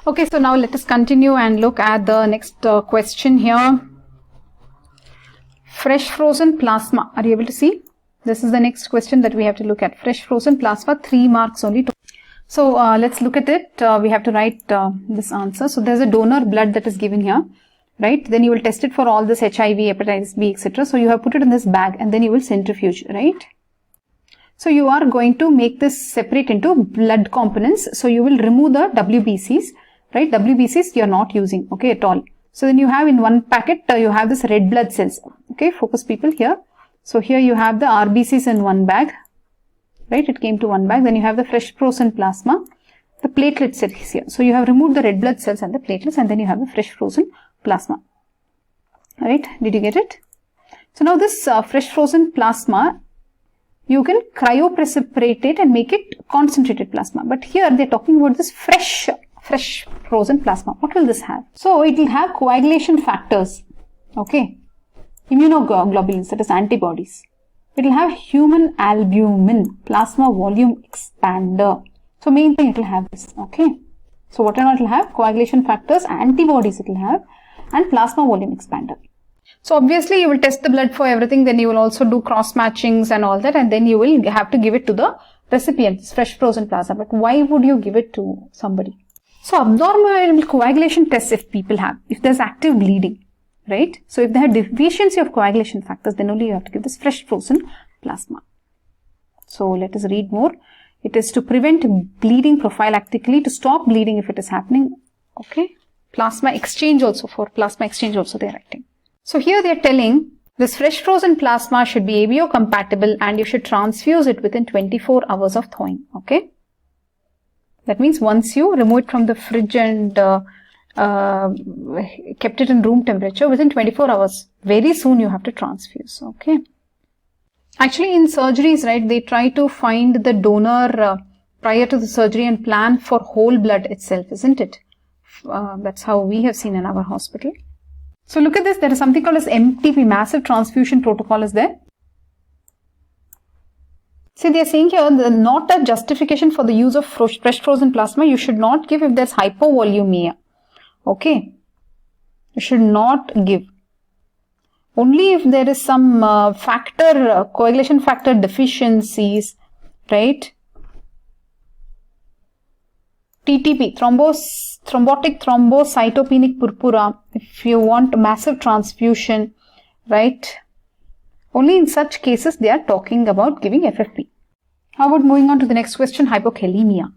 Okay, so now let us continue and look at the next question here. Fresh frozen plasma. Are you able to see? This is the next question that we have to look at. Fresh frozen plasma, 3 marks only. So let's look at it. We have to write this answer. So there's a donor blood that is given here, right? Then you will test it for all this HIV, hepatitis B, etc. So you have put it in this bag and then you will centrifuge, right? So you are going to make this separate into blood components. So you will remove the WBCs, right? WBCs you are not using, okay, at all. So then you have in one packet, you have this red blood cells, okay, focus people here. So here you have the RBCs in one bag, right? It came to one bag. Then you have the fresh frozen plasma, the platelets is here. So you have removed the red blood cells and the platelets, and then you have the fresh frozen plasma, right? Did you get it? So now this fresh frozen plasma, you can cryoprecipitate it and make it concentrated plasma. But here they're talking about this fresh frozen plasma. What will this have? So it will have coagulation factors, okay, immunoglobulins, that is antibodies. It will have human albumin, plasma volume expander. So main thing it will have this, okay. So what and all it will have? Coagulation factors, antibodies it will have, and plasma volume expander. So obviously you will test the blood for everything, then you will also do cross matchings and all that, and then you will have to give it to the recipient, fresh frozen plasma. But why would you give it to somebody? So abnormal coagulation tests if people have, if there's active bleeding, right? So if they have deficiency of coagulation factors, then only you have to give this fresh frozen plasma. So let us read more. It is to prevent bleeding prophylactically, to stop bleeding if it is happening, okay? Plasma exchange also, for plasma exchange also they are writing. So here they are telling this fresh frozen plasma should be ABO compatible and you should transfuse it within 24 hours of thawing, okay? That means once you remove it from the fridge and kept it in room temperature, within 24 hours, very soon you have to transfuse, okay? Actually in surgeries, right, they try to find the donor prior to the surgery and plan for whole blood itself, isn't it? That's how we have seen in our hospital. So look at this, there is something called as MTP, Massive Transfusion Protocol is there. See, they are saying here, not a justification for the use of fresh frozen plasma. You should not give if there's hypovolemia. Okay. You should not give. Only if there is some coagulation factor deficiencies, right? TTP, thrombotic thrombocytopenic purpura, if you want massive transfusion, right? Only in such cases they are talking about giving FFP. How about moving on to the next question, hypokalemia.